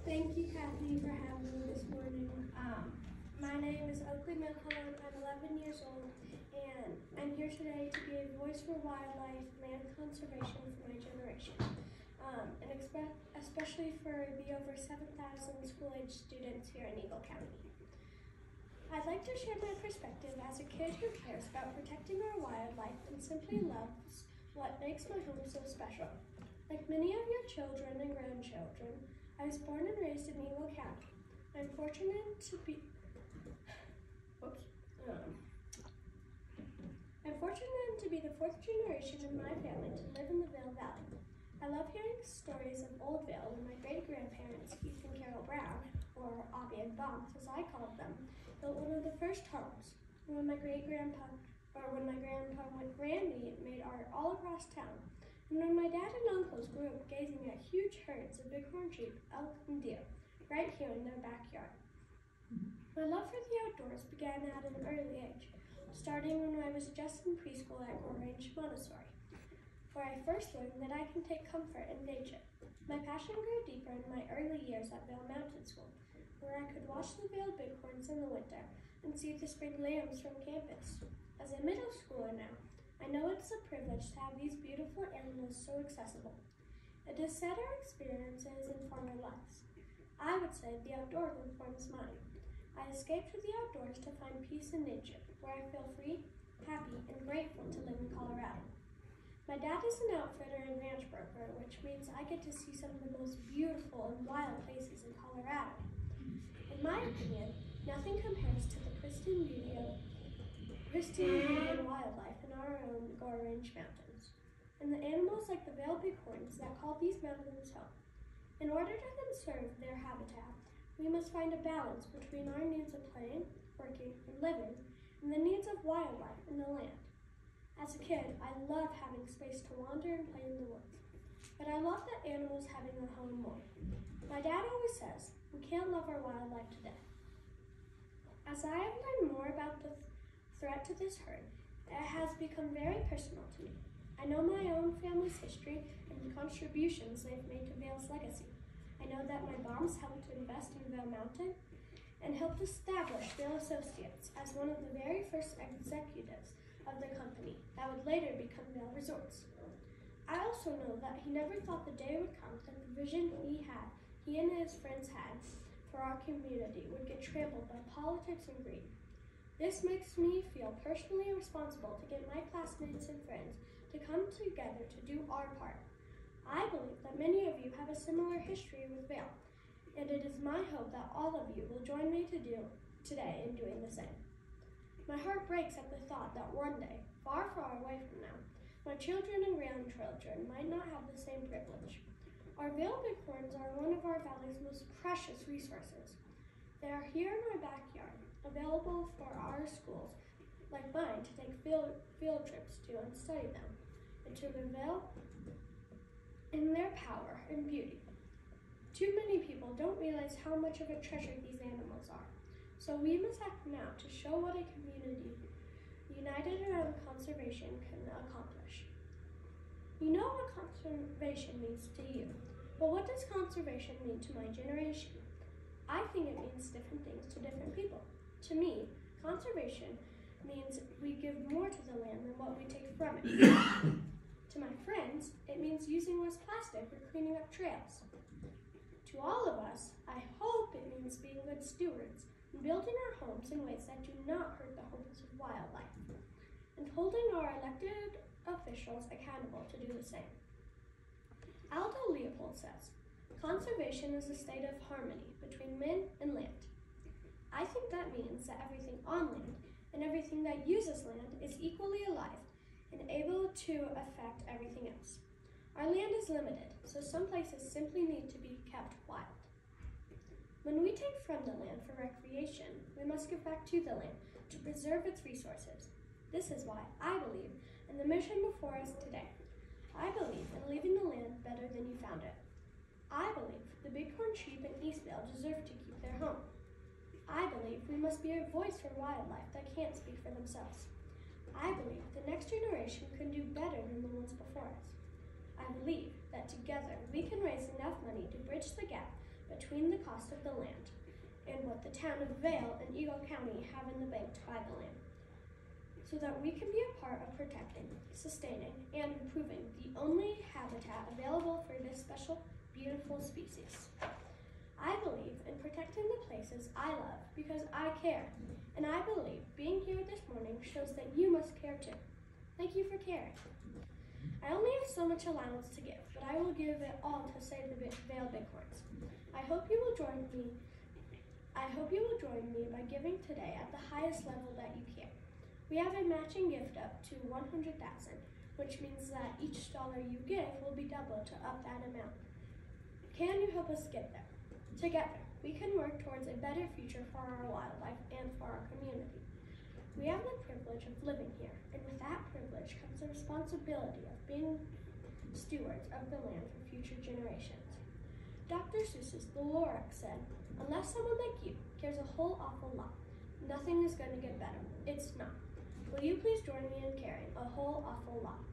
Thank you, Kathy, for having me this morning. My name is Oakley Milhoan. I'm 11 years old, and I'm here today to be a voice for wildlife, land conservation for my generation, and especially for the over 7,000 school-age students here in Eagle County. I'd like to share my perspective as a kid who cares about protecting our wildlife and simply loves what makes my home so special. Like many of your children and grandchildren, I was born and raised in Eagle County. I'm fortunate to be the fourth generation in my family to live in the Vail Valley. I love hearing stories of Old Vail when my great-grandparents, Keith and Carol Brown, or Abby and Bumps as I called them, built one of the first homes. When my grandpa went Randy made art all across town. And when my dad and uncles grew up gazing at huge herds of bighorn sheep, elk, and deer, right here in their backyard. My love for the outdoors began at an early age, starting when I was just in preschool at Orange Montessori, where I first learned that I can take comfort in nature. My passion grew deeper in my early years at Vail Mountain School, where I could watch the Vail bighorns in the winter and see the spring lambs from campus. As a middle schooler now, I know it's a privilege to have these beautiful animals so accessible. It has said our experiences inform our lives. I would say the outdoors informs mine. I escaped to the outdoors to find peace in nature, where I feel free, happy, and grateful to live in Colorado. My dad is an outfitter and ranch broker, which means I get to see some of the most beautiful and wild places in Colorado. In my opinion, nothing compares to the pristine beauty and wildlife in our own Orange Mountains, and the animals like the Vail bighorns that call these mountains home. In order to conserve their habitat, we must find a balance between our needs of playing, working, and living, and the needs of wildlife and the land. As a kid, I loved having space to wander and play in the woods, but I love the animals having a home more. My dad always says, we can't love our wildlife to death. As I have learned more about the threat to this herd, it has become very personal to me. I know my own family's history and the contributions they've made to Vail's legacy. I know that my moms helped to invest in Vail Mountain and helped establish Vail Associates as one of the very first executives of the company that would later become Vail Resorts. I also know that he never thought the day would come that the vision he and his friends had for our community would get trampled by politics and greed. This makes me feel personally responsible to get my classmates and friends to come together to do our part. I believe that many of you have a similar history with Vail, and it is my hope that all of you will join me today in doing the same. My heart breaks at the thought that one day, far, far away from now, my children and grandchildren might not have the same privilege. Our Vail bighorns are one of our valley's most precious resources. They are here in my backyard, available for our schools, like mine, to take field trips to and study them, and to revel in their power and beauty. Too many people don't realize how much of a treasure these animals are, so we must act now to show what a community united around conservation can accomplish. You know what conservation means to you, but what does conservation mean to my generation? I think it means different things to different people. To me, conservation means we give more to the land than what we take from it. To my friends, it means using less plastic or cleaning up trails. To all of us, I hope it means being good stewards and building our homes in ways that do not hurt the homes of wildlife, and holding our elected officials accountable to do the same. Aldo Leopold says, conservation is a state of harmony between men and land. I think that means that everything on land and everything that uses land is equally alive and able to affect everything else. Our land is limited, so some places simply need to be kept wild. When we take from the land for recreation, we must give back to the land to preserve its resources. This is why I believe in the mission before us today. I believe in leaving the land better than you found it. I believe the bighorn sheep in East Vail deserve to keep their home. I believe we must be a voice for wildlife that can't speak for themselves. I believe the next generation can do better than the ones before us. I believe that together we can raise enough money to bridge the gap between the cost of the land and what the town of Vail and Eagle County have in the bank to buy the land, so that we can be a part of protecting, sustaining, and improving the only habitat available for this special, beautiful species. I believe in protecting the places I love because I care, and I believe being here this morning shows that you must care too. Thank you for caring. I only have so much allowance to give, but I will give it all to save the Vail Bighorns. I hope you will join me by giving today at the highest level that you can. We have a matching gift up to $100,000, which means that each dollar you give will be doubled to up that amount. Can you help us get there? Together, we can work towards a better future for our wildlife and for our community. We have the privilege of living here, and with that privilege comes the responsibility of being stewards of the land for future generations. Dr. Seuss's The Lorax said, "Unless someone like you cares a whole awful lot, nothing is going to get better. It's not. Will you please join me in caring a whole awful lot?"